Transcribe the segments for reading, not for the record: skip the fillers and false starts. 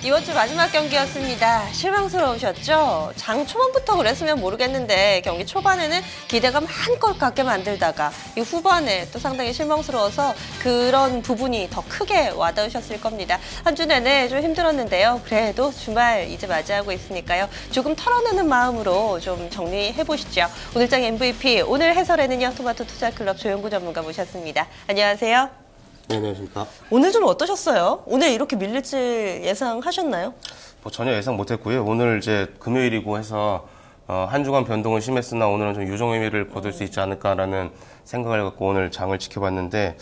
이번 주 마지막 경기였습니다. 실망스러우셨죠? 장 초반부터 그랬으면 모르겠는데 경기 초반에는 기대감 한껏 갖게 만들다가 이 후반에 또 상당히 실망스러워서 그런 부분이 더 크게 와닿으셨을 겁니다. 한 주 내내 좀 힘들었는데요. 그래도 주말 이제 맞이하고 있으니까요. 조금 털어내는 마음으로 좀 정리해보시죠. 오늘장 MVP, 오늘 해설에는요. 토마토 투자클럽 조영구 전문가 모셨습니다. 안녕하세요. 네, 안녕하십니까. 오늘 좀 어떠셨어요? 오늘 이렇게 밀릴 줄 예상하셨나요? 뭐 전혀 예상 못했고요. 오늘 이제 금요일이고 해서 한 주간 변동은 심했으나 오늘은 좀 유종 의미를 거둘 수 있지 않을까라는 생각을 갖고 오늘 장을 지켜봤는데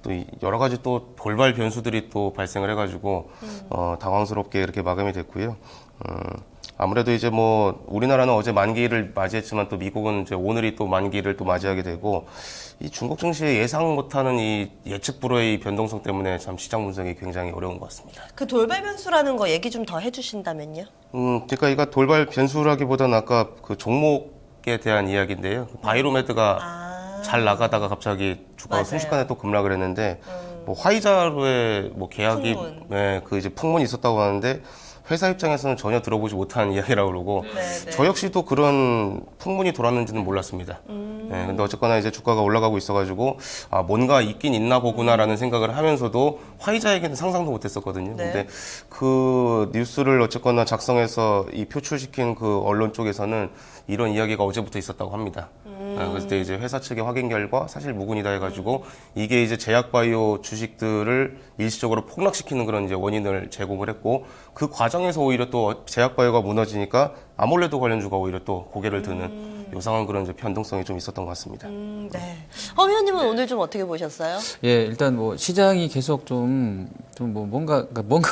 또 여러 가지 또 돌발 변수들이 또 발생을 해가지고 당황스럽게 이렇게 마감이 됐고요. 아무래도 이제 뭐 우리나라는 어제 만기를 맞이했지만 또 미국은 이제 오늘이 또 만기를 또 맞이하게 되고 이 중국 증시의 예상 못하는 이 예측 불허의 변동성 때문에 참 시장 분석이 굉장히 어려운 것 같습니다. 그 돌발 변수라는 거 얘기 좀 더 해주신다면요? 그러니까 이거 돌발 변수라기보다는 아까 그 종목에 대한 이야기인데요. 바이로메드가 잘 나가다가 갑자기 주가가 맞아요. 순식간에 또 급락을 했는데 뭐 화이자로의 뭐 계약이 풍문. 네, 그 이제 풍문이 있었다고 하는데 회사 입장에서는 전혀 들어보지 못한 이야기라고 그러고 네. 저 역시도 그런 풍문이 돌았는지는 몰랐습니다. 네, 근데 어쨌거나 이제 주가가 올라가고 있어가지고 아 뭔가 있긴 있나 보구나라는 생각을 하면서도 화이자에게는 상상도 못했었거든요. 네. 근데 그 뉴스를 어쨌거나 작성해서 이 표출시킨 그 언론 쪽에서는 이런 이야기가 어제부터 있었다고 합니다. 그랬을 때 이제 회사 측의 확인 결과 사실 무근이다 해가지고 이게 이제 제약바이오 주식들을 일시적으로 폭락시키는 그런 이제 원인을 제공을 했고 그 과정에서 오히려 또 제약바이오가 무너지니까 아몰레도 관련주가 오히려 또 고개를 드는 요상한 그런 이제 변동성이 좀 있었던 것 같습니다. 네. 허 위원님은 오늘 좀 어떻게 보셨어요? 예, 일단 뭐 시장이 계속 좀 뭐 뭔가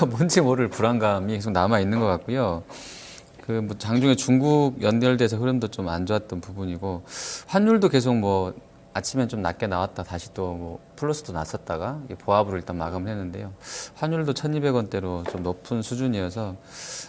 뭔지 모를 불안감이 계속 남아 있는 것 같고요. 그 뭐 장중에 중국 연결돼서 흐름도 좀 안 좋았던 부분이고 환율도 계속 뭐 아침엔 좀 낮게 나왔다 다시 또 뭐 플러스도 났었다가 보합으로 일단 마감을 했는데요. 환율도 1,200원대로 좀 높은 수준이어서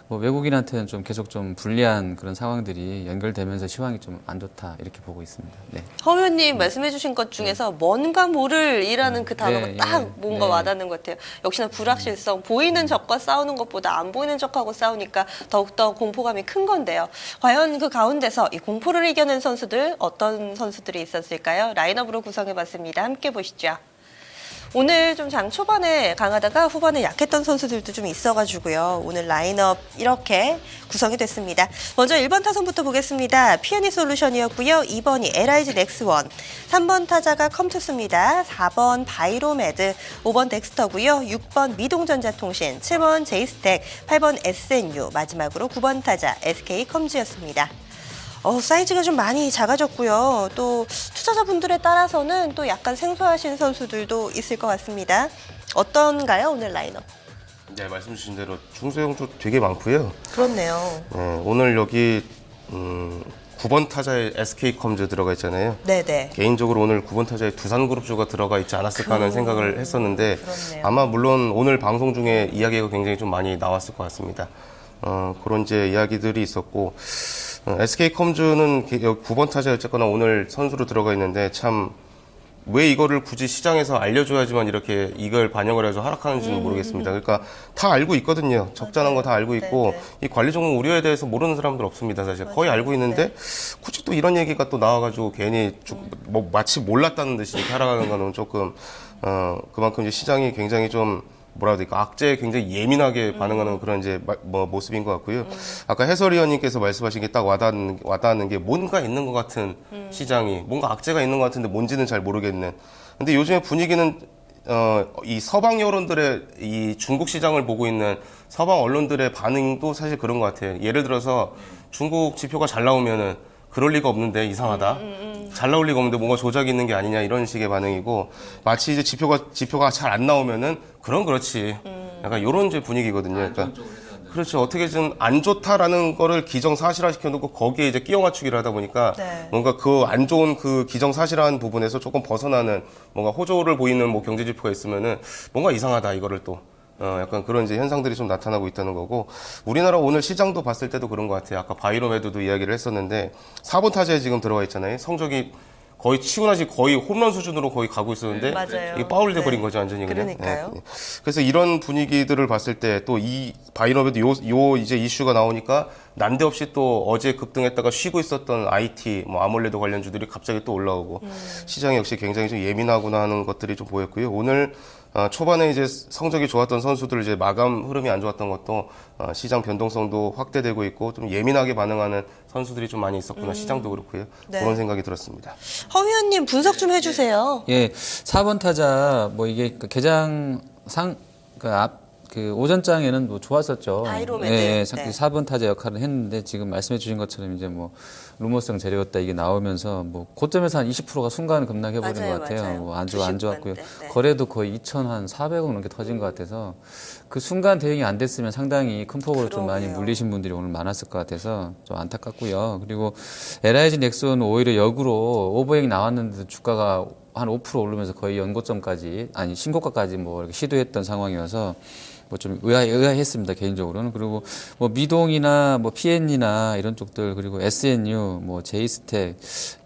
뭐 외국인한테는 좀 계속 좀 불리한 그런 상황들이 연결되면서 시황이 좀 안 좋다 이렇게 보고 있습니다. 네. 허 위원님 말씀해주신 것 중에서 뭔가 모를이라는 그 단어가 네, 딱 예, 뭔가 네. 와닿는 것 같아요. 역시나 불확실성, 보이는 적과 싸우는 것보다 안 보이는 적하고 싸우니까 더욱더 공포감이 큰 건데요. 과연 그 가운데서 이 공포를 이겨낸 선수들 어떤 선수들이 있었을까요? 라인업으로 구성해봤습니다. 함께 보시죠. 오늘 좀 장 초반에 강하다가 후반에 약했던 선수들도 좀 있어가지고요. 오늘 라인업 이렇게 구성이 됐습니다. 먼저 1번 타선부터 보겠습니다. P&E 솔루션이었고요. 2번이 LIG 넥스원, 3번 타자가 컴투스입니다. 4번 바이로메드, 5번 덱스터고요. 6번 미동전자통신, 7번 제이스텍, 8번 SNU, 마지막으로 9번 타자 SK컴즈였습니다. 사이즈가 좀 많이 작아졌고요. 또 투자자분들에 따라서는 또 약간 생소하신 선수들도 있을 것 같습니다. 어떤가요, 오늘 라인업? 네, 말씀 주신 대로 중소형주 되게 많고요. 그렇네요. 네, 오늘 여기 9번 타자에 SK컴즈 들어가 있잖아요. 네네. 개인적으로 오늘 9번 타자에 두산그룹주가 들어가 있지 않았을까 하는 생각을 했었는데 그렇네요. 아마 물론 오늘 방송 중에 이야기가 굉장히 좀 많이 나왔을 것 같습니다. 그런 이제 이야기들이 있었고 SK컴즈는 9번 타자에 어쨌거나 오늘 선수로 들어가 있는데 참 왜 이거를 굳이 시장에서 알려줘야지만 이렇게 이걸 반영을 해서 하락하는지는 모르겠습니다. 그러니까 다 알고 있거든요. 적절한 거 다 알고 있고 네네. 이 관리 종목 우려에 대해서 모르는 사람들 없습니다. 사실 거의 알고 있는데 굳이 또 이런 얘기가 또 나와가지고 괜히 뭐 마치 몰랐다는 듯이 이렇게 하락하는 거는 조금 그만큼 이제 시장이 굉장히 좀 뭐라 해야 될까 악재에 굉장히 예민하게 반응하는 그런 이제 뭐 모습인 것 같고요. 아까 해설위원님께서 말씀하신 게 딱 와닿는 게 뭔가 있는 것 같은 시장이 뭔가 악재가 있는 것 같은데 뭔지는 잘 모르겠는. 근데 요즘에 분위기는 이 서방 여론들의 이 중국 시장을 보고 있는 서방 언론들의 반응도 사실 그런 것 같아요. 예를 들어서 중국 지표가 잘 나오면은 그럴 리가 없는데 이상하다. 잘 나올 리가 없는데 뭔가 조작이 있는 게 아니냐 이런 식의 반응이고 마치 이제 지표가 잘 안 나오면은 그럼 그렇지. 약간 이런 이제 분위기거든요. 그러니까 그렇죠. 어떻게든 안 좋다라는 거를 기정사실화 시켜놓고 거기에 이제 끼워 맞추기를 하다 보니까 네. 뭔가 그 안 좋은 그 기정사실화한 부분에서 조금 벗어나는 뭔가 호조를 보이는 뭐 경제 지표가 있으면은 뭔가 이상하다 이거를 또 약간 그런 이제 현상들이 좀 나타나고 있다는 거고 우리나라 오늘 시장도 봤을 때도 그런 것 같아요. 아까 바이로메드도 이야기를 했었는데 4번 타자에 지금 들어가 있잖아요. 성적이 거의 치고 나시 거의 홈런 수준으로 거의 가고 있었는데 맞아요. 이게 파울이 돼버린 네. 거죠 완전히 그냥. 그러니까요. 네. 그래서 이런 분위기들을 봤을 때 또 이 바이너베도 요 이제 이슈가 나오니까 난데없이 또 어제 급등했다가 쉬고 있었던 IT, 뭐 아몰레드 관련주들이 갑자기 또 올라오고 시장이 역시 굉장히 좀 예민하구나 하는 것들이 좀 보였고요. 오늘 초반에 이제 성적이 좋았던 선수들 이제 마감 흐름이 안 좋았던 것도 시장 변동성도 확대되고 있고 좀 예민하게 반응하는 선수들이 좀 많이 있었구나 시장도 그렇고요. 네. 그런 생각이 들었습니다. 허 위원님 분석 좀 해주세요. 예, 4번 타자 뭐 이게 그 개장상 그 오전장에는 뭐 좋았었죠. 바이로메드. 예, 네. 4번 타자 역할을 했는데 지금 말씀해 주신 것처럼 이제 뭐 루머성 재료였다 이게 나오면서 뭐 고점에서 한 20%가 순간 급락해 버린 맞아요, 것 같아요. 맞아요. 뭐 안 90 좋았고요. 대, 네. 거래도 거의 2,400억 넘게 터진 것 같아서 그 순간 대응이 안 됐으면 상당히 큰 폭으로 좀 많이 그러게요. 물리신 분들이 오늘 많았을 것 같아서 좀 안타깝고요. 그리고 LIG 넥슨 오히려 역으로 오버행 나왔는데도 주가가 한 5% 오르면서 거의 연고점까지 아니 신고가까지 뭐 이렇게 시도했던 상황이어서 뭐 좀 의아했습니다 개인적으로는. 그리고 뭐 미동이나 뭐 PN이나 이런 쪽들 그리고 SNU 뭐 제이스텍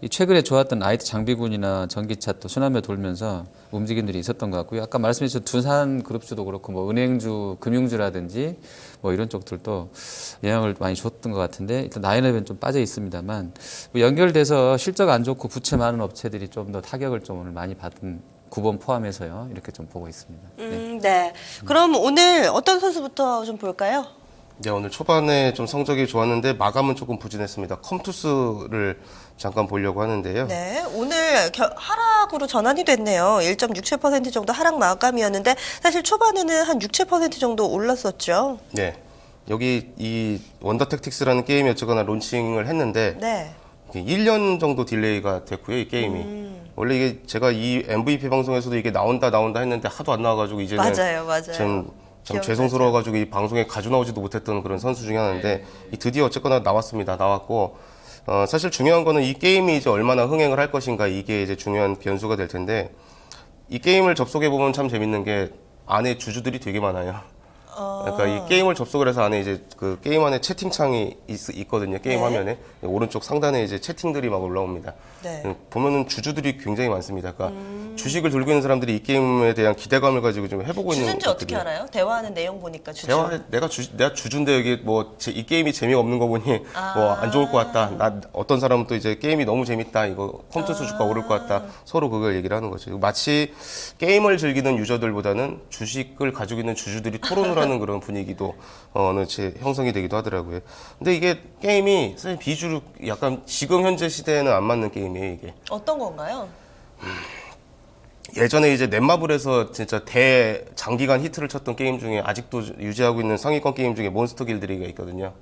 이 최근에 좋았던 IT 장비군이나 전기차 또 순환매 돌면서 움직임들이 있었던 것 같고요. 아까 말씀해주신 두산 그룹주도 그렇고 뭐 은행주 금융주라든지 뭐 이런 쪽들도 영향을 많이 줬던 것 같은데 일단 나인업엔 좀 빠져 있습니다만 뭐 연결돼서 실적 안 좋고 부채 많은 업체들이 좀 더 타격을 좀 오늘 많이 받은 9번 포함해서요. 이렇게 좀 보고 있습니다. 네. 네. 그럼 오늘 어떤 선수부터 좀 볼까요? 네, 오늘 초반에 좀 성적이 좋았는데 마감은 조금 부진했습니다. 컴투스를 잠깐 보려고 하는데요. 네. 오늘 하락으로 전환이 됐네요. 1.67% 정도 하락 마감이었는데 사실 초반에는 한 6, 7% 정도 올랐었죠. 네. 여기 이 원더택틱스라는 게임이 어쨌거나 론칭을 했는데 네. 1년 정도 딜레이가 됐고요, 이 게임이. 원래 이게 제가 이 MVP 방송에서도 이게 나온다 했는데 하도 안 나와가지고 이제는 맞아요. 참 기억나죠. 죄송스러워가지고 이 방송에 가져 나오지도 못했던 그런 선수 중에 하나인데 이 드디어 어쨌거나 나왔습니다. 나왔고 사실 중요한 거는 이 게임이 이제 얼마나 흥행을 할 것인가 이게 이제 중요한 변수가 될 텐데 이 게임을 접속해 보면 참 재밌는 게 안에 주주들이 되게 많아요. 그러니까 이 게임을 접속을 해서 안에 이제 그 게임 안에 채팅창이 있거든요. 게임 네. 화면에 오른쪽 상단에 이제 채팅들이 막 올라옵니다. 네. 보면은 주주들이 굉장히 많습니다. 그러니까 주식을 들고 있는 사람들이 이 게임에 대한 기대감을 가지고 좀 해보고 있는 주주인지 어떻게 것들이에요. 알아요? 대화하는 내용 보니까 주주. 내가 주주인데 여기 뭐 이 게임이 재미없는 거 보니 뭐 안 좋을 것 같다. 나 어떤 사람은 또 이제 게임이 너무 재밌다. 이거 컴퓨터 주가 오를 것 같다. 서로 그걸 얘기를 하는 거죠. 마치 게임을 즐기는 유저들보다는 주식을 가지고 있는 주주들이 토론을 하는 그런 분위기도 어느 형성이 되기도 하더라고요. 근데 이게 게임이 사실 비주류 약간 지금 현재 시대에는 안 맞는 게임이에요, 이게. 어떤 건가요? 예전에 이제 넷마블에서 진짜 대장기간 히트를 쳤던 게임 중에 아직도 유지하고 있는 상위권 게임 중에 몬스터 길들이기가 있거든요.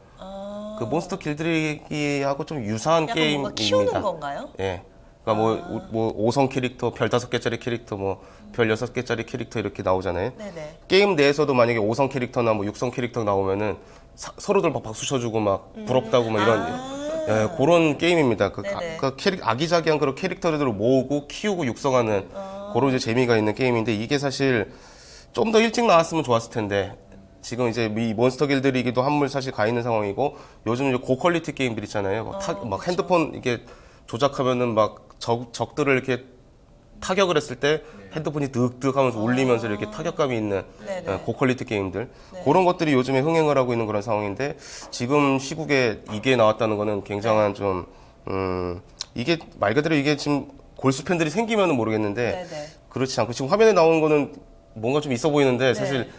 그 몬스터 길들이기하고 좀 유사한 약간 게임입니다. 뭔가 키우는 건가요? 예. 그러니까 뭐 5성 캐릭터, 별 5개짜리 캐릭터, 뭐 별 6개짜리 캐릭터 이렇게 나오잖아요. 네네. 게임 내에서도 만약에 5성 캐릭터나 뭐 6성 캐릭터 나오면은 서로들 막 박수 쳐주고 막 부럽다고 막 이런 예, 그런 게임입니다. 네네. 아기자기한 그런 캐릭터들을 모으고 키우고 육성하는 그런 이제 재미가 있는 게임인데 이게 사실 좀 더 일찍 나왔으면 좋았을 텐데 지금 이제 이 몬스터 길들이기도 한물 사실 가 있는 상황이고 요즘 이제 고퀄리티 게임들 있잖아요. 막 핸드폰 이게 조작하면은 막 적들을 이렇게 타격을 했을 때 핸드폰이 득득 하면서 울리면서 이렇게 타격감이 있는 네네. 고퀄리티 게임들 그런 것들이 요즘에 흥행을 하고 있는 그런 상황인데 지금 시국에 이게 나왔다는 거는 굉장한 좀 이게 말 그대로 이게 지금 골수 팬들이 생기면은 모르겠는데 네네. 그렇지 않고 지금 화면에 나오는 거는 뭔가 좀 있어 보이는데 사실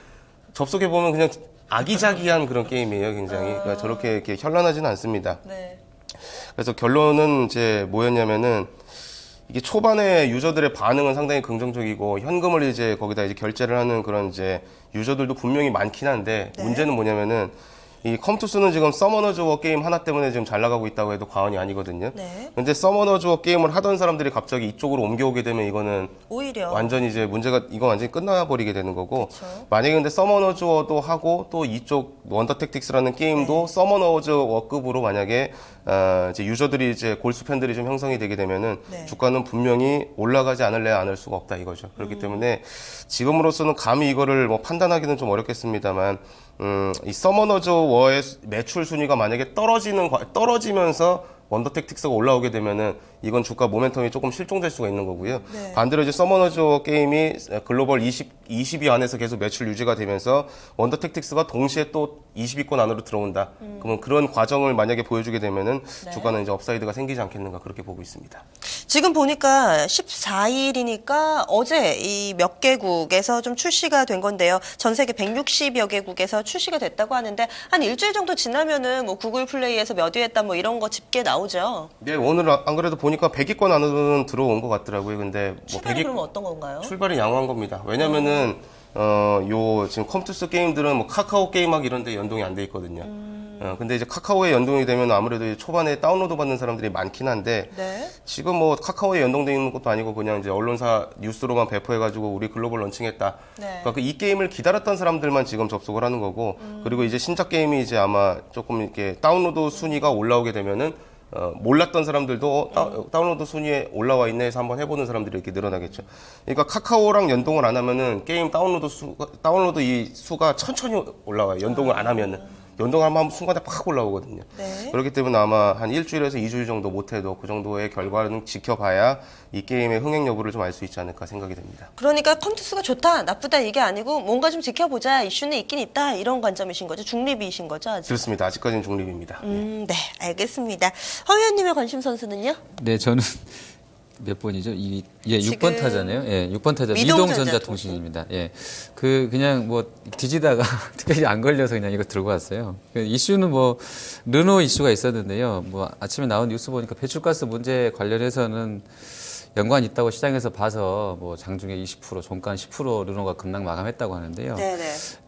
접속해 보면 그냥 아기자기한 그런 게임이에요, 굉장히. 그러니까 저렇게 이렇게 현란하지는 않습니다. 네. 그래서 결론은 이제 뭐였냐면은 이게 초반에 유저들의 반응은 상당히 긍정적이고 현금을 이제 거기다 이제 결제를 하는 그런 이제 유저들도 분명히 많긴 한데 네. 문제는 뭐냐면은 이 컴투스는 지금 서머너즈 워 게임 하나 때문에 지금 잘 나가고 있다고 해도 과언이 아니거든요. 네. 근데 서머너즈 워 게임을 하던 사람들이 갑자기 이쪽으로 옮겨오게 되면 이거는 오히려. 완전히 이제 문제가 이거 완전히 끝나버리게 되는 거고 그쵸. 만약에 근데 서머너즈 워도 하고 또 이쪽 원더택틱스라는 게임도 서머너즈 워급으로 만약에 이제 유저들이 이제 골수 팬들이 좀 형성이 되게 되면은 네. 주가는 분명히 올라가지 않을래야 않을 수가 없다 이거죠. 그렇기 때문에 지금으로서는 감히 이거를 뭐 판단하기는 좀 어렵겠습니다만 이 서머너즈 워의 매출 순위가 만약에 떨어지면서 원더택틱스가 올라오게 되면은 이건 주가 모멘텀이 조금 실종될 수가 있는 거고요. 네. 반대로 이제 서머너즈 게임이 글로벌 20위 안에서 계속 매출 유지가 되면서 원더택틱스가 동시에 또 20위권 안으로 들어온다. 그러면 그런 과정을 만약에 보여주게 되면은 네. 주가는 이제 업사이드가 생기지 않겠는가 그렇게 보고 있습니다. 지금 보니까 14일이니까 어제 이 몇 개국에서 좀 출시가 된 건데요. 전 세계 160여 개국에서 출시가 됐다고 하는데 한 일주일 정도 지나면은 뭐 구글 플레이에서 몇 위 했다 뭐 이런 거 집계 나오죠. 네, 오늘 안 그래도 보니까 100위권 안으로는 들어온 것 같더라고요. 근데 뭐 출발이 그러면 어떤 건가요? 출발이 양호한 겁니다. 왜냐면은 요 지금 컴투스 게임들은 뭐 카카오 게임하고 이런 데 연동이 안 돼 있거든요. 근데 이제 카카오에 연동이 되면 아무래도 초반에 다운로드 받는 사람들이 많긴 한데 네. 지금 뭐 카카오에 연동돼 있는 것도 아니고 그냥 이제 언론사 뉴스로만 배포해가지고 우리 글로벌 런칭했다. 네. 그러니까 이 게임을 기다렸던 사람들만 지금 접속을 하는 거고 그리고 이제 신작 게임이 이제 아마 조금 이렇게 다운로드 순위가 올라오게 되면은 몰랐던 사람들도 다운로드 순위에 올라와 있네 해서 한번 해보는 사람들이 이렇게 늘어나겠죠. 그러니까 카카오랑 연동을 안 하면은 게임 다운로드 이 수가 천천히 올라와요. 연동을 안 하면은. 연동을 하면 순간에 팍 올라오거든요. 네. 그렇기 때문에 아마 한 일주일에서 2주일 정도 못해도 그 정도의 결과는 지켜봐야 이 게임의 흥행 여부를 좀 알 수 있지 않을까 생각이 됩니다. 그러니까 컴투스가 좋다, 나쁘다 이게 아니고 뭔가 좀 지켜보자, 이슈는 있긴 있다 이런 관점이신 거죠? 중립이신 거죠? 아직? 그렇습니다. 아직까지는 중립입니다. 네, 알겠습니다. 허 의원님의 관심 선수는요? 네, 저는 몇 번이죠? 예, 지금 6번 타자네요. 예, 6번 타자 미동전자통신입니다. 예. 그냥 뭐 뒤지다가 특별히 안 걸려서 그냥 이거 들고 왔어요. 이슈는 뭐 르노 이슈가 있었는데요. 뭐 아침에 나온 뉴스 보니까 배출가스 문제 관련해서는 연관이 있다고 시장에서 봐서 뭐 장중에 20%, 종가 10% 르노가 급락 마감했다고 하는데요. 네네.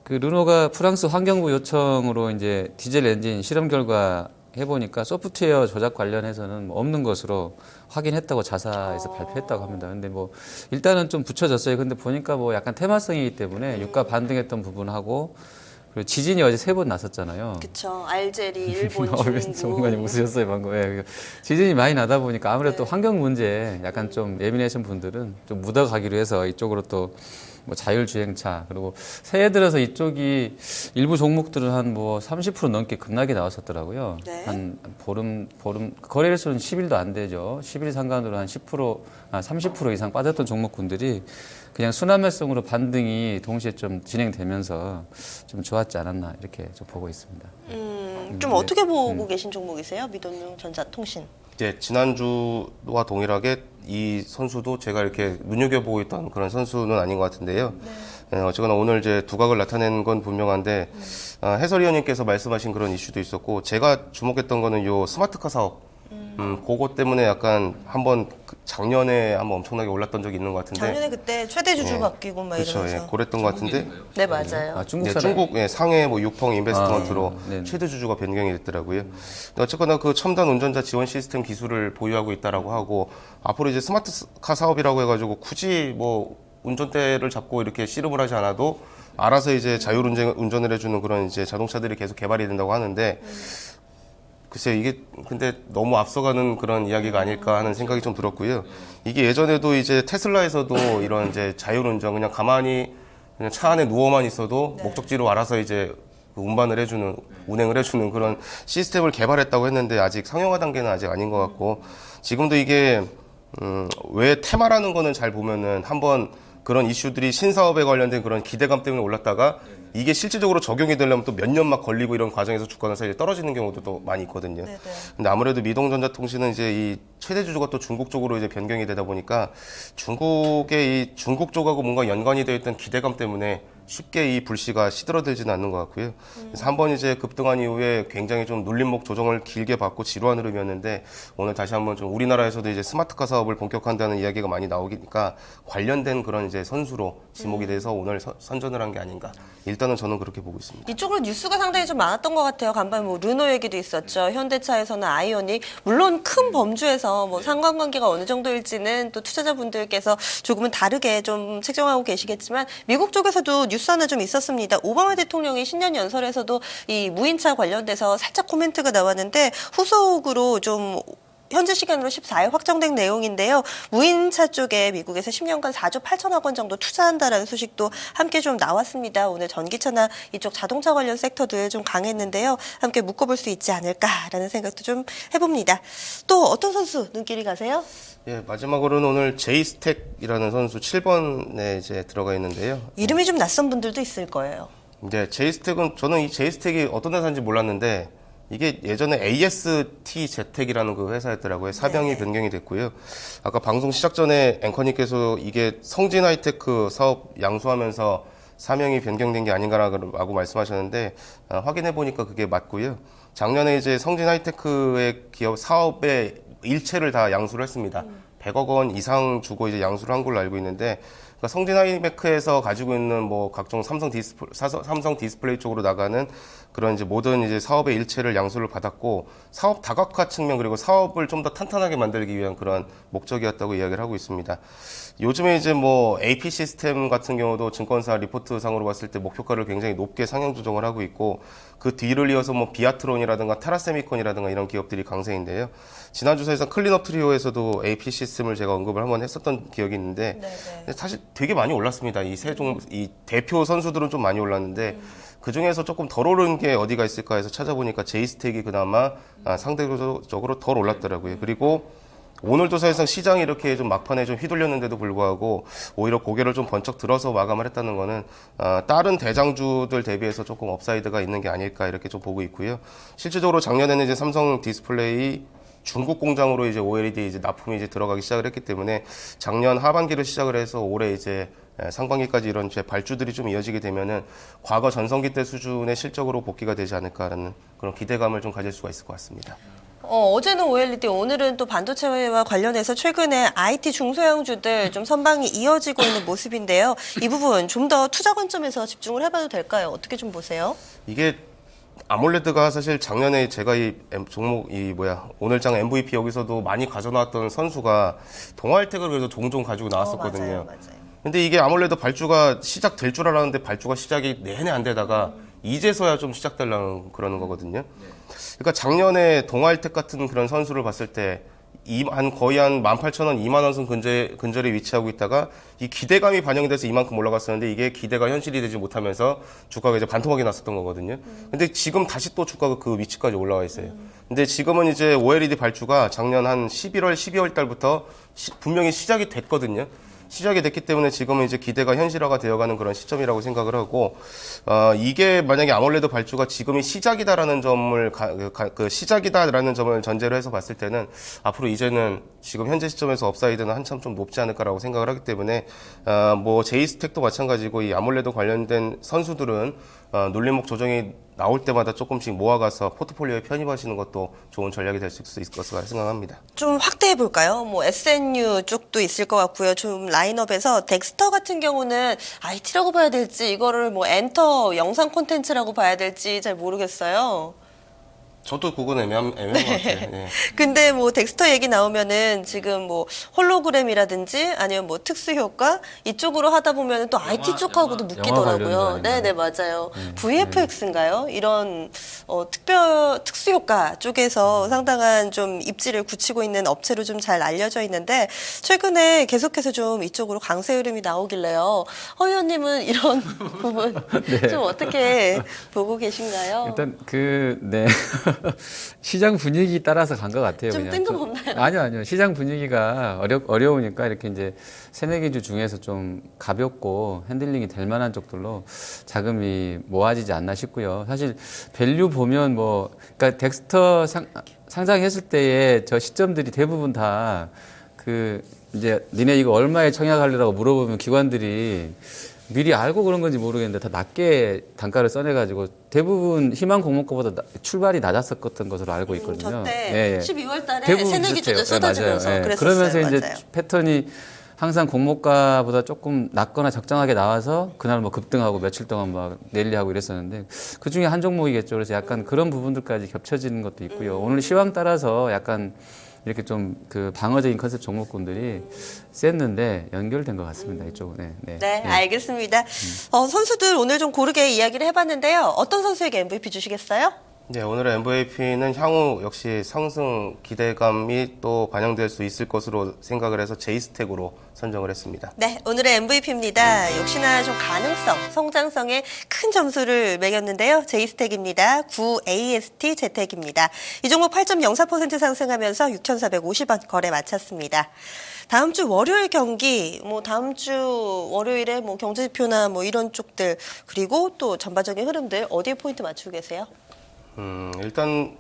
그 르노가 프랑스 환경부 요청으로 이제 디젤 엔진 실험 결과 해보니까 소프트웨어 조작 관련해서는 뭐 없는 것으로 확인했다고 자사에서 발표했다고 합니다. 근데 뭐 일단은 좀 붙여졌어요. 근데 보니까 뭐 약간 테마성이기 때문에 유가 반등했던 부분하고 그리고 지진이 어제 3번 났었잖아요. 그쵸. 알제리, 일본, 중국. 전문가님 웃으셨어요 방금. 예, 지진이 많이 나다 보니까 아무래도 또 환경 문제 약간 좀 예민하신 분들은 좀 묻어가기로 해서 이쪽으로 또 뭐 자율주행차 그리고 새해 들어서 이쪽이 일부 종목들은 한 뭐 30% 넘게 급락이 나왔었더라고요. 네. 한 보름 거래일수는 10일도 안 되죠. 10일 상간으로 한 30% 이상 빠졌던 종목군들이 그냥 순환매성으로 반등이 동시에 좀 진행되면서 좀 좋았지 않았나 이렇게 좀 보고 있습니다. 좀 어떻게 보고 계신 종목이세요? 미동전자통신. 이제 지난주와 동일하게 이 선수도 제가 이렇게 눈여겨보고 있던 그런 선수는 아닌 것 같은데요. 어쨌거나 오늘 이제 두각을 나타낸 건 분명한데 해설위원님께서 말씀하신 그런 이슈도 있었고 제가 주목했던 거는 요 스마트카 사업. 그거 때문에 약간 한번 작년에 한번 엄청나게 올랐던 적이 있는 것 같은데. 작년에 그때 최대 주주 예. 바뀌고 막 그렇죠. 이러면서. 예, 그랬던 것 같은데. 네, 맞아요. 아, 중국 네, 사람. 중국 상해 뭐 육펑 인베스트먼트로 네네. 최대 주주가 변경이 됐더라고요. 근데 어쨌거나 그 첨단 운전자 지원 시스템 기술을 보유하고 있다라고 하고 앞으로 이제 스마트카 사업이라고 해가지고 굳이 뭐 운전대를 잡고 이렇게 씨름을 하지 않아도 알아서 이제 자율 운전을 해주는 그런 이제 자동차들이 계속 개발이 된다고 하는데. 글쎄 이게 근데 너무 앞서가는 그런 이야기가 아닐까 하는 생각이 좀 들었고요. 이게 예전에도 이제 테슬라에서도 이런 이제 자율운전 그냥 가만히 그냥 차 안에 누워만 있어도 목적지로 알아서 이제 그 운행을 해주는 그런 시스템을 개발했다고 했는데 아직 상용화 단계는 아직 아닌 것 같고 지금도 이게 왜 테마라는 거는 잘 보면은 한번 그런 이슈들이 신사업에 관련된 그런 기대감 때문에 올랐다가 이게 실질적으로 적용이 되려면 또 몇 년 막 걸리고 이런 과정에서 주가가 사실 떨어지는 경우도 또 많이 있거든요. 네네. 근데 아무래도 미동전자통신은 이제 이 최대 주주가 또 중국 쪽으로 이제 변경이 되다 보니까 중국의 이 중국 쪽하고 뭔가 연관이 되어 있던 기대감 때문에 쉽게 이 불씨가 시들어들지는 않는 것 같고요. 그래서 한번 이제 급등한 이후에 굉장히 좀 눌림목 조정을 길게 받고 지루한 흐름이었는데 오늘 다시 한번 좀 우리나라에서도 이제 스마트카 사업을 본격화한다는 이야기가 많이 나오니까 관련된 그런 이제 선수로 지목이 돼서 오늘 선전을 한 게 아닌가. 일단은 저는 그렇게 보고 있습니다. 이쪽으로 뉴스가 상당히 좀 많았던 것 같아요. 간밤에 뭐 르노 얘기도 있었죠. 현대차에서는 아이오닉. 물론 큰 범주에서 뭐 상관관계가 어느 정도일지는 또 투자자분들께서 조금은 다르게 좀 책정하고 계시겠지만 미국 쪽에서도 뉴스 하나 좀 있었습니다. 오바마 대통령이 신년 연설에서도 이 무인차 관련돼서 살짝 코멘트가 나왔는데 후속으로 좀 현재 시간으로 14일 확정된 내용인데요. 무인차 쪽에 미국에서 10년간 4조 8천억 원 정도 투자한다라는 소식도 함께 좀 나왔습니다. 오늘 전기차나 이쪽 자동차 관련 섹터들 좀 강했는데요. 함께 묶어볼 수 있지 않을까라는 생각도 좀 해봅니다. 또 어떤 선수 눈길이 가세요? 예, 마지막으로는 오늘 제이스택이라는 선수 7번에 이제 들어가 있는데요. 이름이 좀 낯선 분들도 있을 거예요. 이제 제이스택은 저는 이 제이스택이 어떤 회사인지 몰랐는데 이게 예전에 AST제텍이라는 그 회사였더라고요. 사명이 네. 변경이 됐고요. 아까 방송 시작 전에 앵커님께서 이게 성진 하이테크 사업 양수하면서 사명이 변경된 게 아닌가라고 말씀하셨는데 확인해 보니까 그게 맞고요. 작년에 이제 성진 하이테크의 기업 사업의 일체를 다 양수를 했습니다. 100억 원 이상 주고 이제 양수를 한 걸로 알고 있는데 그러니까 성진 하이테크에서 가지고 있는 뭐 각종 삼성 디스플레이 쪽으로 나가는 그런 이제 모든 이제 사업의 일체를 양수를 받았고 사업 다각화 측면 그리고 사업을 좀 더 탄탄하게 만들기 위한 그런 목적이었다고 이야기를 하고 있습니다. 요즘에 이제 뭐 AP 시스템 같은 경우도 증권사 리포트 상으로 봤을 때 목표가를 굉장히 높게 상향 조정을 하고 있고 그 뒤를 이어서 뭐 비아트론이라든가 테라세미콘이라든가 이런 기업들이 강세인데요. 지난주 사실상 클린업 트리오에서도 AP 시스템을 제가 언급을 한번 했었던 기억이 있는데 근데 사실 되게 많이 올랐습니다. 이 대표 선수들은 좀 많이 올랐는데 그 중에서 조금 덜 오른 게 어디가 있을까 해서 찾아보니까 제이스택이 그나마 상대적으로 덜 올랐더라고요. 그리고 오늘도 사실상 시장이 이렇게 좀 막판에 좀 휘둘렸는데도 불구하고 오히려 고개를 좀 번쩍 들어서 마감을 했다는 거는 다른 대장주들 대비해서 조금 업사이드가 있는 게 아닐까 이렇게 좀 보고 있고요. 실질적으로 작년에는 이제 삼성 디스플레이 중국 공장으로 이제 OLED 이제 납품이 이제 들어가기 시작을 했기 때문에 작년 하반기를 시작을 해서 올해 이제 상반기까지 이런 제 발주들이 좀 이어지게 되면은 과거 전성기 때 수준의 실적으로 복귀가 되지 않을까라는 그런 기대감을 좀 가질 수가 있을 것 같습니다. 어제는 OLED, 오늘은 또 반도체와 관련해서 최근에 IT 중소형주들 좀 선방이 이어지고 있는 모습인데요. 이 부분 좀 더 투자 관점에서 집중을 해봐도 될까요? 어떻게 좀 보세요? 이게 아몰레드가 사실 작년에 제가 종목 오늘장 MVP 여기서도 많이 가져나왔던 선수가 동아일텍을 그래서 종종 가지고 나왔었거든요. 맞아요. 근데 이게 아몰레드 발주가 시작될 줄 알았는데 발주가 시작이 내내 안 되다가 이제서야 좀 시작되려는 그러는 거거든요. 그러니까 작년에 동아일텍 같은 그런 선수를 봤을 때 거의 한 18,000원, 2만 원 선 근저에 위치하고 있다가 이 기대감이 반영이 돼서 이만큼 올라갔었는데 이게 기대가 현실이 되지 못하면서 주가가 이제 반토막이 났었던 거거든요. 근데 지금 다시 또 주가가 그 위치까지 올라와 있어요. 근데 지금은 이제 OLED 발주가 작년 한 11월, 12월 달부터 분명히 시작이 됐거든요. 시작이 됐기 때문에 지금은 이제 기대가 현실화가 되어가는 그런 시점이라고 생각을 하고, 이게 만약에 아몰레드 발주가 지금이 시작이다라는 시작이다라는 점을 전제로 해서 봤을 때는 앞으로 이제는 지금 현재 시점에서 업사이드는 한참 좀 높지 않을까라고 생각을 하기 때문에, 뭐 제이스택도 마찬가지고 이 아몰레드 관련된 선수들은 눌림목 조정이 나올 때마다 조금씩 모아가서 포트폴리오에 편입하시는 것도 좋은 전략이 될 수 있을 것으로 생각합니다. 좀 확대해 볼까요? 뭐 SNU 쪽도 있을 것 같고요. 좀 라인업에서 덱스터 같은 경우는 IT라고 봐야 될지 이거를 뭐 엔터 영상 콘텐츠라고 봐야 될지 잘 모르겠어요. 저도 그건 애매한 것 같아요. 예. 근데 뭐 덱스터 얘기 나오면은 지금 뭐 홀로그램이라든지 아니면 뭐 특수 효과 이쪽으로 하다 보면은 또 IT 쪽하고도 영화 묶이더라고요. 관련주 네네 맞아요. VFX인가요? 이런 특수 효과 쪽에서 상당한 좀 입지를 굳히고 있는 업체로 좀 잘 알려져 있는데 최근에 계속해서 좀 이쪽으로 강세 흐름이 나오길래요. 허 의원님은 이런 부분 네. 좀 어떻게 보고 계신가요? 일단 네. 시장 분위기 따라서 간 것 같아요. 좀 그냥. 뜬금없나요? 아니요. 시장 분위기가 어려우니까 이렇게 이제 새내기주 중에서 좀 가볍고 핸들링이 될 만한 쪽들로 자금이 모아지지 않나 싶고요. 사실 밸류 보면 그러니까 덱스터 상장했을 때의 저 시점들이 대부분 다 이제 니네 이거 얼마에 청약하려고 물어보면 기관들이 미리 알고 그런 건지 모르겠는데 다 낮게 단가를 써내가지고 대부분 희망 공모가보다 출발이 낮았었던 것으로 알고 있거든요. 저때 12월 달에 대부분 새내기주들 비슷해요. 쏟아지면서 맞아요. 그랬었어요. 그러면서 이제 맞아요. 패턴이 항상 공모가보다 조금 낮거나 적정하게 나와서 그날 뭐 급등하고 며칠 동안 막 랠리하고 이랬었는데 그 중에 한 종목이겠죠. 그래서 약간 그런 부분들까지 겹쳐지는 것도 있고요. 오늘 시황 따라서 약간 이렇게 좀 방어적인 컨셉 종목군들이 셌는데 연결된 것 같습니다. 이쪽은. 네, 알겠습니다. 선수들 오늘 좀 고르게 이야기를 해봤는데요. 어떤 선수에게 MVP 주시겠어요? 네, 오늘의 MVP는 향후 역시 상승 기대감이 또 반영될 수 있을 것으로 생각을 해서 제이스택으로 선정을 했습니다. 네, 오늘의 MVP입니다. 역시나 좀 가능성, 성장성에 큰 점수를 매겼는데요. 제이스택입니다. 9ASTZ택입니다. 이 종목 8.04% 상승하면서 6,450원 거래 마쳤습니다. 다음 주 월요일 경기, 다음 주 월요일에 경제지표나 이런 쪽들, 그리고 또 전반적인 흐름들 어디에 포인트 맞추고 계세요? 일단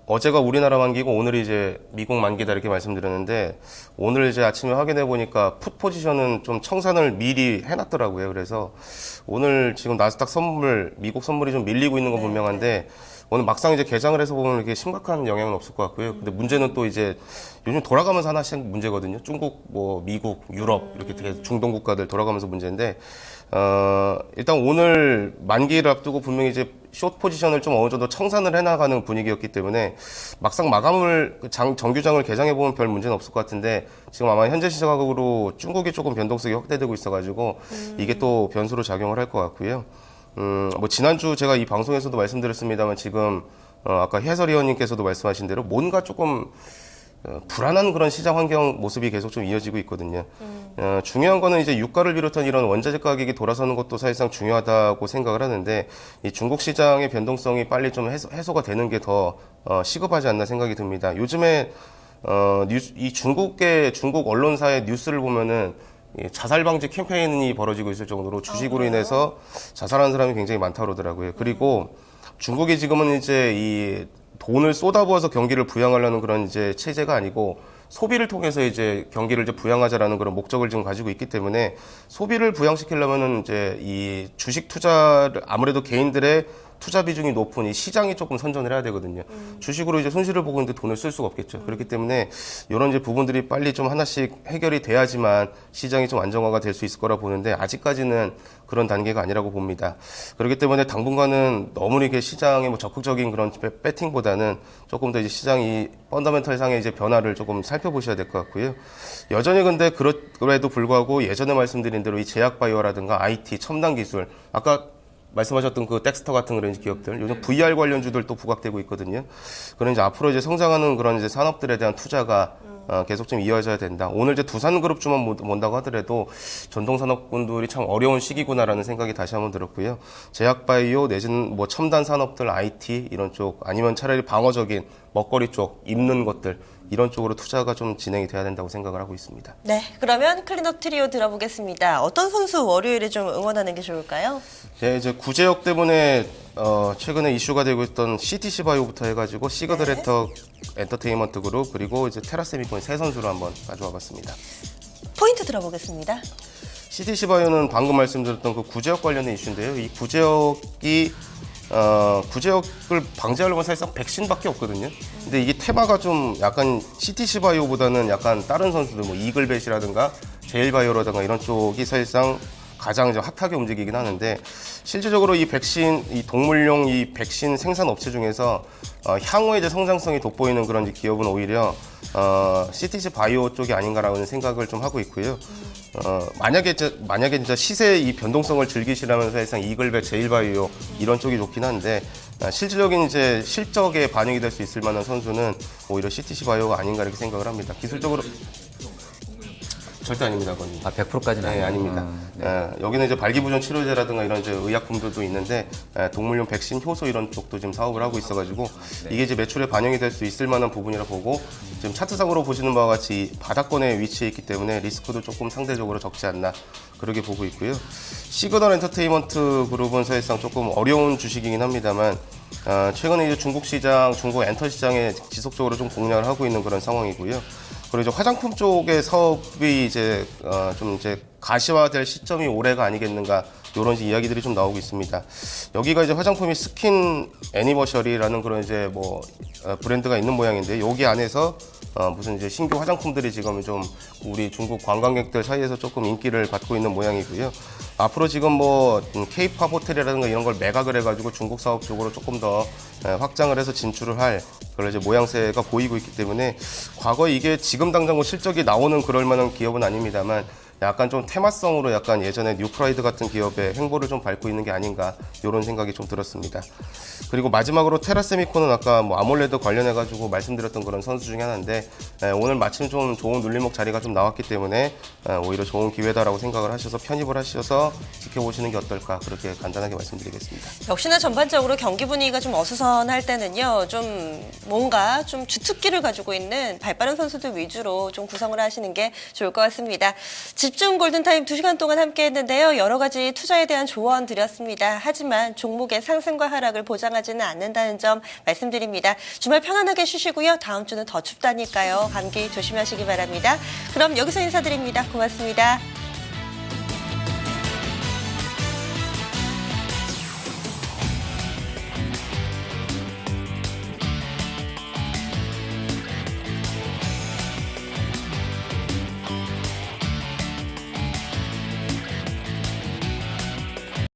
어제가 우리나라 만기고 오늘이 이제 미국 만기다 이렇게 말씀드렸는데 오늘 이제 아침에 확인해 보니까 풋 포지션은 좀 청산을 미리 해놨더라고요. 그래서 오늘 지금 나스닥 선물, 미국 선물이 좀 밀리고 있는 건 분명한데 오늘 막상 이제 개장을 해서 보면 이렇게 심각한 영향은 없을 것 같고요. 근데 문제는 또 이제 요즘 돌아가면서 하나씩 문제거든요. 중국, 미국, 유럽 이렇게 되게 중동 국가들 돌아가면서 문제인데 일단 오늘 만기를 앞두고 분명히 이제 숏 포지션을 좀 어느 정도 청산을 해나가는 분위기였기 때문에 막상 마감을 정규장을 개장해 보면 별 문제는 없을 것 같은데 지금 아마 현재 시각으로 중국이 조금 변동성이 확대되고 있어가지고 이게 또 변수로 작용을 할 것 같고요. 지난주 제가 이 방송에서도 말씀드렸습니다만 지금 아까 해설위원님께서도 말씀하신 대로 뭔가 조금 불안한 그런 시장 환경 모습이 계속 좀 이어지고 있거든요. 중요한 거는 이제 유가를 비롯한 이런 원자재 가격이 돌아서는 것도 사실상 중요하다고 생각을 하는데 이 중국 시장의 변동성이 빨리 좀 해소가 되는 게 더 시급하지 않나 생각이 듭니다. 요즘에 이 중국 언론사의 뉴스를 보면은 자살 방지 캠페인이 벌어지고 있을 정도로 주식으로 인해서 자살하는 사람이 굉장히 많다고 그러더라고요. 그리고 중국이 지금은 이제 이 돈을 쏟아부어서 경기를 부양하려는 그런 이제 체제가 아니고 소비를 통해서 이제 경기를 이제 부양하자라는 그런 목적을 지금 가지고 있기 때문에 소비를 부양시키려면은 이제 이 주식 투자를 아무래도 개인들의 투자 비중이 높은 이 시장이 조금 선전을 해야 되거든요. 주식으로 이제 손실을 보고 있는데 돈을 쓸 수가 없겠죠. 그렇기 때문에 이런 이제 부분들이 빨리 좀 하나씩 해결이 돼야지만 시장이 좀 안정화가 될 수 있을 거라 보는데 아직까지는 그런 단계가 아니라고 봅니다. 그렇기 때문에 당분간은 너무 이렇게 시장에 적극적인 그런 배팅보다는 조금 더 이제 시장이 펀더멘털 상의 이제 변화를 조금 살펴보셔야 될 것 같고요. 여전히 근데 그래도 불구하고 예전에 말씀드린 대로 이 제약바이오라든가 IT, 첨단 기술, 아까 말씀하셨던 그 덱스터 같은 그런 기업들, 요즘 VR 관련주들도 부각되고 있거든요. 그런 이제 앞으로 이제 성장하는 그런 이제 산업들에 대한 투자가 계속 좀 이어져야 된다. 오늘 이제 두산그룹주만 본다고 하더라도 전동산업군들이 참 어려운 시기구나라는 생각이 다시 한번 들었고요. 제약바이오 내지는 첨단 산업들, IT 이런 쪽 아니면 차라리 방어적인 먹거리 쪽, 입는 것들 이런 쪽으로 투자가 좀 진행이 돼야 된다고 생각을 하고 있습니다. 네, 그러면 클린업 트리오 들어보겠습니다. 어떤 선수 월요일에 좀 응원하는 게 좋을까요? 네, 이제 구제역 때문에 최근에 이슈가 되고 있던 CTC 바이오부터 해가지고 시거드 엔터테인먼트 그룹 그리고 이제 테라세미콘 세 선수를 한번 가져와 봤습니다. 포인트 들어보겠습니다. CTC 바이오는 방금 말씀드렸던 그 구제역 관련된 이슈인데요. 이 구제역을 방지하려면 사실상 백신밖에 없거든요. 근데 이게 테마가 좀 약간 CTC 바이오보다는 약간 다른 선수들 이글벳이라든가 제일바이오라든가 이런 쪽이 사실상 가장 이제 핫하게 움직이긴 하는데 실질적으로 이 백신, 이 동물용 이 백신 생산 업체 중에서 향후에 이제 성장성이 돋보이는 그런 이제 기업은 오히려 CTC 바이오 쪽이 아닌가라는 생각을 좀 하고 있고요. 만약에 진짜 시세 이 변동성을 즐기시라면 사실상 이글벳, 제일바이오 이런 쪽이 좋긴 한데 실질적인 이제 실적에 반영이 될 수 있을 만한 선수는 오히려 CTC 바이오가 아닌가 이렇게 생각을 합니다. 기술적으로 절대 아닙니다, 그건. 100%까지는 네, 아닙니다. 여기는 이제 발기부전 치료제라든가 이런 이제 의약품들도 있는데 동물용 백신, 효소 이런 쪽도 지금 사업을 하고 있어가지고 이게 이제 매출에 반영이 될 수 있을 만한 부분이라 보고 지금 차트상으로 보시는 바와 같이 바닥권에 위치해 있기 때문에 리스크도 조금 상대적으로 적지 않나 그렇게 보고 있고요. 시그널 엔터테인먼트 그룹은 사실상 조금 어려운 주식이긴 합니다만 최근에 이제 중국 시장, 중국 엔터 시장에 지속적으로 좀 공략을 하고 있는 그런 상황이고요. 그리고 이제 화장품 쪽의 사업이 이제 좀 이제 가시화될 시점이 올해가 아니겠는가 이런 이야기들이 좀 나오고 있습니다. 여기가 이제 화장품이 스킨 애니버셔리라는 그런 이제 브랜드가 있는 모양인데 여기 안에서 무슨 이제 신규 화장품들이 지금 좀 우리 중국 관광객들 사이에서 조금 인기를 받고 있는 모양이고요. 앞으로 지금 K-팝 호텔이라든가 이런 걸 매각을 해가지고 중국 사업 쪽으로 조금 더 확장을 해서 진출을 할 그런 이제 모양새가 보이고 있기 때문에 과거 이게 지금 당장 실적이 나오는 그럴 만한 기업은 아닙니다만 약간 좀 테마성으로 약간 예전에 뉴프라이드 같은 기업의 행보를 좀 밟고 있는 게 아닌가 이런 생각이 좀 들었습니다. 그리고 마지막으로 테라세미콘은 아까 뭐 아몰레드 관련해가지고 말씀드렸던 그런 선수 중에 하나인데 오늘 마침 좀 좋은 눌림목 자리가 좀 나왔기 때문에 오히려 좋은 기회다라고 생각을 하셔서 편입을 하셔서 지켜보시는 게 어떨까 그렇게 간단하게 말씀드리겠습니다. 역시나 전반적으로 경기 분위기가 좀 어수선할 때는요, 좀 뭔가 좀 주특기를 가지고 있는 발빠른 선수들 위주로 좀 구성을 하시는 게 좋을 것 같습니다. 집중 골든타임 2시간 동안 함께 했는데요. 여러 가지 투자에 대한 조언 드렸습니다. 하지만 종목의 상승과 하락을 보장하지는 않는다는 점 말씀드립니다. 주말 편안하게 쉬시고요. 다음 주는 더 춥다니까요. 감기 조심하시기 바랍니다. 그럼 여기서 인사드립니다. 고맙습니다.